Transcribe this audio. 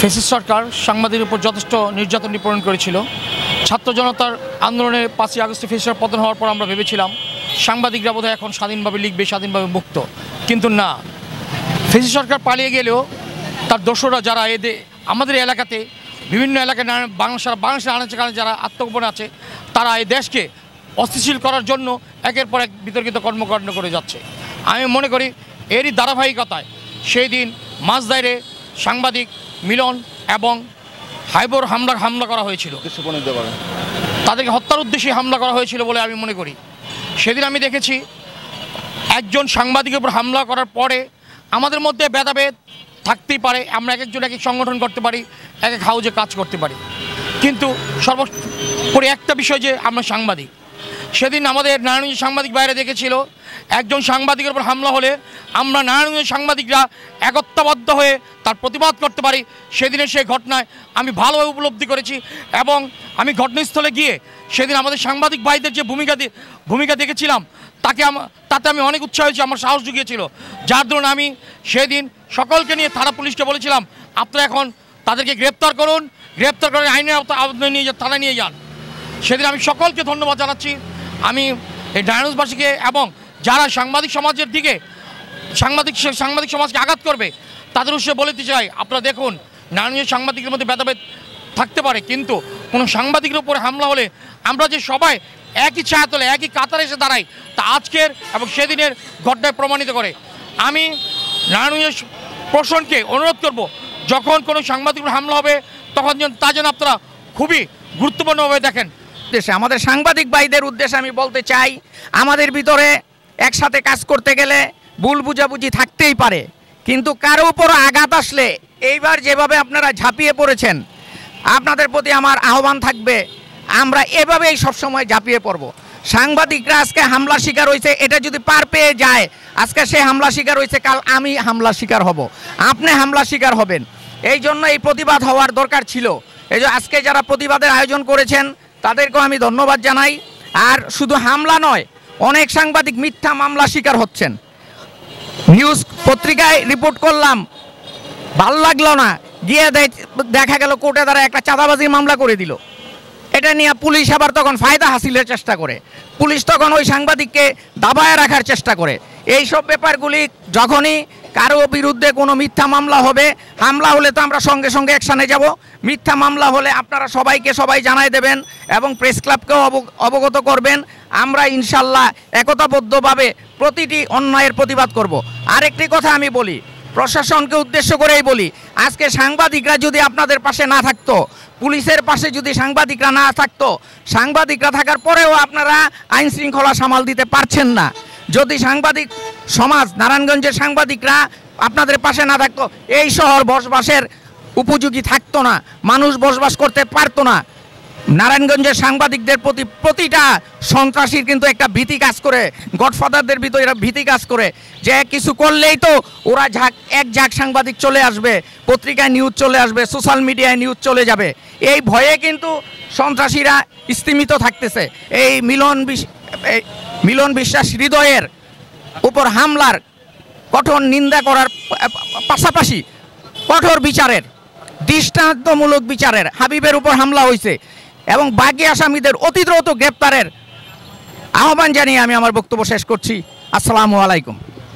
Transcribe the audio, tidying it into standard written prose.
Fascist সরকার সাংবাদিকদের উপর যথেষ্ট নির্যাতন নিপীড়ন করেছিল। ছাত্র জনতার আন্দোলনে 5ই আগস্টে ফ্যাসিস্ট পতন হওয়ার পর আমরা ভেবেছিলাম সাংবাদিকরা বোধহয় এখন স্বাধীনভাবে লিখবে, স্বাধীনভাবে মুক্ত। কিন্তু না, ফ্যাসিস্ট সরকার পালিয়ে গেলেও তার দোসররা যারা আমাদের এলাকাতে বিভিন্ন এলাকায় বাংলাদেশের আনাচে কানাচে যারা আত্মগোপনে আছে, তারা এই দেশকে অস্থিতিশীল করার জন্য একের পর এক বিতর্কিত কর্মকাণ্ড করে যাচ্ছে। আমি মনে করি এরই ধারাবাহিকতায় সেই দিন মাঝদাইরে সাংবাদিক মিলন এবং হাইবর হামলা করা হয়েছিল, তাদেরকে হত্যার উদ্দেশ্যে হামলা করা হয়েছিল বলে আমি মনে করি। সেদিন আমি দেখেছি একজন সাংবাদিকের উপর হামলা করার পরে আমাদের মধ্যে ভেদাভেদ থাকতেই পারে, আমরা এক একজন এক এক সংগঠন করতে পারি, এক এক হাউজে কাজ করতে পারি, কিন্তু সর্বোপরি একটা বিষয় যে আমরা সাংবাদিক। সেদিন আমাদের নারায়ণগঞ্জের সাংবাদিক বাইরে দেখেছিল একজন সাংবাদিকের উপর হামলা হলে আমরা নারায়ণগঞ্জের সাংবাদিকরা একত্রবদ্ধ হয়ে তার প্রতিবাদ করতে পারি। সেদিনের সেই ঘটনায় আমি ভালোভাবে উপলব্ধি করেছি এবং আমি ঘটনাস্থলে গিয়ে সেদিন আমাদের সাংবাদিক ভাইদের যে ভূমিকা দেখেছিলাম তাতে আমি অনেক উৎসাহ হয়েছি, আমার সাহস জুগিয়েছিল, যার দরুন আমি সেদিন সকলকে নিয়ে থানা পুলিশকে বলেছিলাম আপনারা এখন তাদেরকে গ্রেপ্তার করুন, গ্রেপ্তার করে আইনের আওতায় নিয়ে থানায় নিয়ে যান। সেদিন আমি সকলকে ধন্যবাদ জানাচ্ছি। আমি এই নারায়ণগঞ্জবাসীকে এবং যারা সাংবাদিক সমাজের দিকে সাংবাদিক সমাজকে আঘাত করবে তাদের উৎসে বলতে চাই, আপনারা দেখুন নারায়ণগঞ্জের সাংবাদিকের মধ্যে ভেদাভেদ থাকতে পারে, কিন্তু কোনো সাংবাদিকের উপরে হামলা হলে আমরা যে সবাই একই ছায়াতলে একই কাতারে এসে দাঁড়াই, তা আজকের এবং সেদিনের ঘটনায় প্রমাণিত করে। আমি নারায়ণগঞ্জের প্রশাসনকে অনুরোধ করব, যখন কোনো সাংবাদিকের হামলা হবে তখন তা যেন আপনারা খুবই গুরুত্বপূর্ণভাবে দেখেন। আমাদের সাংবাদিক ভাইদের উদ্দেশ্যে আমি বলতে চাই, আমাদের ভিতরে একসাথে কাজ করতে গেলে ভুল বুঝাবুঝি থাকতেই পারে, কিন্তু কারো উপর আঘাত আসলে এইবার যেভাবে আপনারা ঝাঁপিয়ে পড়েছেন, আপনাদের প্রতি আমার আহ্বান থাকবে আমরা এভাবেই সবসময় ঝাঁপিয়ে পড়ব। সাংবাদিকরা আজকে হামলা শিকার হয়েছে, এটা যদি পার পেয়ে যায়, আজকে সে হামলা শিকার হয়েছে, কাল আমি হামলা শিকার হব, আপনি হামলা শিকার হবেন। এই জন্য এই প্রতিবাদ হওয়ার দরকার ছিল। এই যে আজকে যারা প্রতিবাদের আয়োজন করেছেন তাদেরকেও আমি ধন্যবাদ জানাই। আর শুধু হামলা নয়, অনেক সাংবাদিক মিথ্যা মামলা শিকার হচ্ছেন। নিউজ পত্রিকায় রিপোর্ট করলাম, ভাল লাগলো না, গিয়ে দেখা গেল কোর্টে তারা একটা চাঁদাবাজির মামলা করে দিল। এটা নিয়ে পুলিশ আবার তখন ফায়দা হাসিলের চেষ্টা করে, পুলিশ তখন ওই সাংবাদিককে দাবায় রাখার চেষ্টা করে। এই সব ব্যাপারগুলি যখনই কারো বিরুদ্ধে কোনো মিথ্যা মামলা হবে, হামলা হলে তো আমরা সঙ্গে সঙ্গে অ্যাকশানে যাব, মিথ্যা মামলা হলে আপনারা সবাই জানাই দেবেন এবং প্রেস ক্লাবকেও অবগত করবেন। আমরা ইনশাল্লাহ একতাবদ্ধভাবে প্রতিটি অন্যায়ের প্রতিবাদ করব। আরেকটি কথা আমি বলি, প্রশাসনকে উদ্দেশ্য করেই বলি, আজকে সাংবাদিকরা যদি আপনাদের পাশে না থাকতো, পুলিশের পাশে যদি সাংবাদিকরা না থাকতো, সাংবাদিকরা থাকার পরেও আপনারা আইন শৃঙ্খলা সামাল দিতে পারছেন না। যদি সাংবাদিক সমাজ, নারায়ণগঞ্জের সাংবাদিকরা আপনাদের পাশে না থাকতো, এই শহর বসবাসের উপযোগী থাকতো না, মানুষ বসবাস করতে পারতো না। নারায়ণগঞ্জের সাংবাদিকদের প্রতি প্রতিটা সন্ত্রাসীর কিন্তু একটা ভীতি কাজ করে, গডফাদারদের ভিতরে এরা ভীতি কাজ করে যে কিছু করলেই তো ওরা এক ঝাঁক সাংবাদিক চলে আসবে, পত্রিকায় নিউজ চলে আসবে, সোশ্যাল মিডিয়ায় নিউজ চলে যাবে। এই ভয়ে কিন্তু সন্ত্রাসীরা স্তিমিত থাকতেছে। এই মিলন বিশ্বাস হৃদয়ের উপর হামলার কঠোর নিন্দা করার পাশাপাশি কঠোর বিচারের, দৃষ্টান্তমূলক বিচারের, হাবিবের উপর হামলা হয়েছে এবং বাকি আসামিদের অতি দ্রুত গ্রেপ্তারের আহ্বান জানিয়ে আমি আমার বক্তব্য শেষ করছি। আসসালামু আলাইকুম।